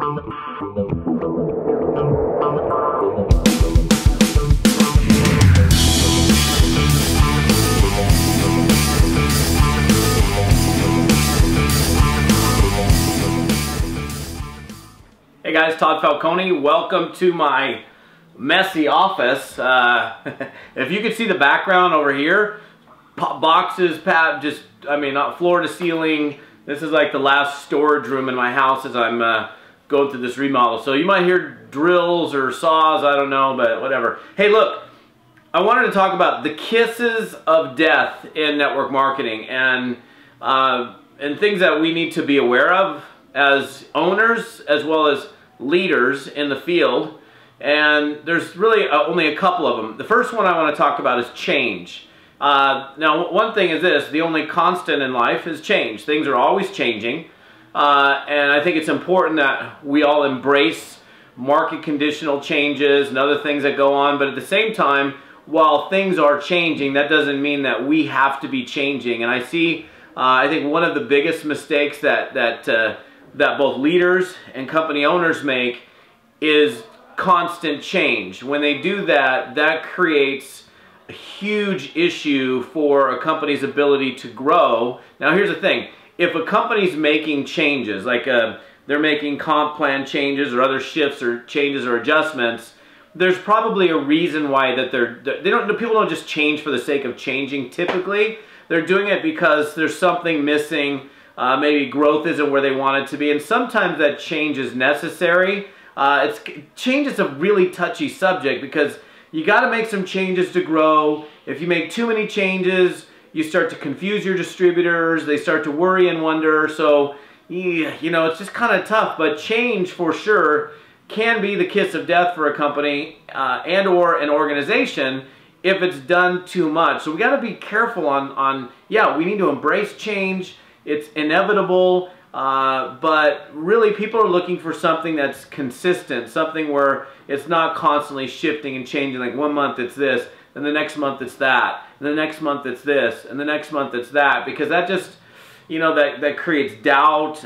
Hey guys, Todd Falcone. Welcome to my messy office. If you could see the background over here, boxes, not floor to ceiling. This is like the last storage room in my house as I'm going through this remodel. So you might hear drills or saws, I don't know, but whatever. Hey look, I wanted to talk about the kisses of death in network marketing and things that we need to be aware of as owners as well as leaders in the field. And there's really only a couple of them. The first one I want to talk about is change. Now, one thing is this: the only constant in life is change. Things are always changing, and I think it's important that we all embrace market conditional changes and other things that go on. But at the same time, while things are changing, that doesn't mean that we have to be changing. And I see, I think one of the biggest mistakes that both leaders and company owners make is constant change. When they do that, that creates a huge issue for a company's ability to grow. Now here's the thing: if a company's making changes, like they're making comp plan changes or other shifts or changes or adjustments, there's probably a reason why that people don't just change for the sake of changing. Typically, they're doing it because there's something missing. Maybe growth isn't where they want it to be, and sometimes that change is necessary. Change is a really touchy subject because you got to make some changes to grow. If you make too many changes, you start to confuse your distributors. They start to worry and wonder. So, you know, it's just kind of tough. But change, for sure, can be the kiss of death for a company and or an organization if it's done too much. So we got to be careful on yeah, we need to embrace change. It's inevitable. But really, people are looking for something that's consistent, something where it's not constantly shifting and changing. Like one month it's this, and the next month it's that, and the next month it's this, and the next month it's that, because that just, you know, that creates doubt,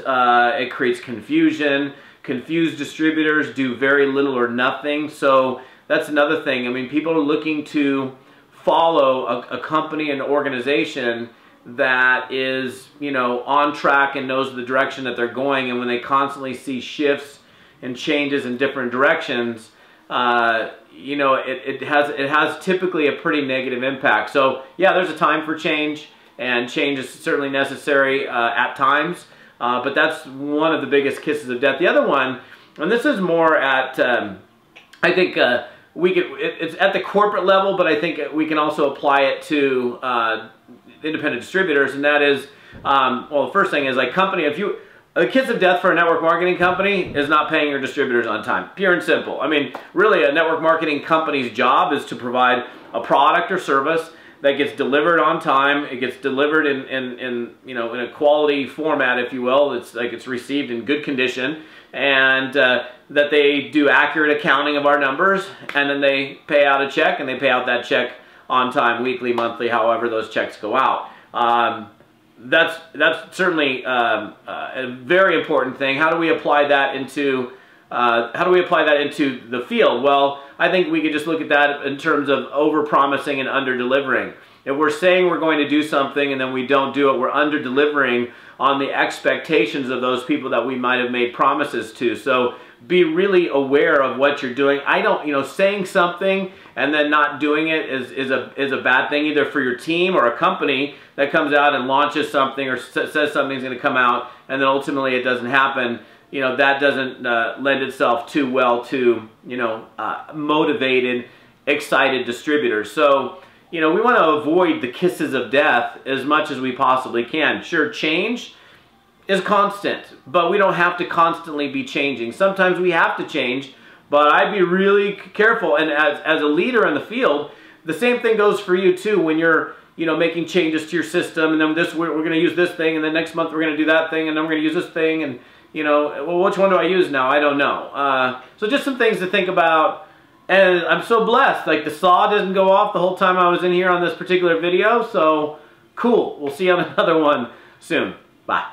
it creates confusion. Confused distributors do very little or nothing. So that's another thing. I mean, people are looking to follow a company and organization that is, you know, on track and knows the direction that they're going, and when they constantly see shifts and changes in different directions, you know, it has typically a pretty negative impact. So yeah, there's a time for change, and change is certainly necessary at times, but that's one of the biggest kisses of death. The other one, and this is more at I think it's at the corporate level, but I think we can also apply it to independent distributors, and that is, well, the first thing is, like, the kiss of death for a network marketing company is not paying your distributors on time. Pure and simple. I mean, really, a network marketing company's job is to provide a product or service that gets delivered on time. It gets delivered in you know, in a quality format, if you will. It's like it's received in good condition, and that they do accurate accounting of our numbers, and then they pay out a check, and they pay out that check on time, weekly, monthly, however those checks go out. That's certainly a very important thing. How do we apply that into the field? Well, I think we could just look at that in terms of over-promising and under-delivering. If we're saying we're going to do something and then we don't do it, we're under-delivering on the expectations of those people that we might have made promises to. So be really aware of what you're doing. You know, saying something and then not doing it is a bad thing, either for your team or a company that comes out and launches something or says something's going to come out and then ultimately it doesn't happen. You know, that doesn't lend itself too well to, you know, motivated, excited distributors. So, you know, we want to avoid the kisses of death as much as we possibly can. Sure, change is constant, but we don't have to constantly be changing. Sometimes we have to change, but I'd be really careful. And as a leader in the field, the same thing goes for you too. When you're, you know, making changes to your system, and then we're going to use this thing, and then next month we're going to do that thing, and then we're going to use this thing, and, you know, well, which one do I use now? I don't know. So just some things to think about. And I'm so blessed. Like, the saw doesn't go off the whole time I was in here on this particular video. So cool. We'll see you on another one soon. Bye.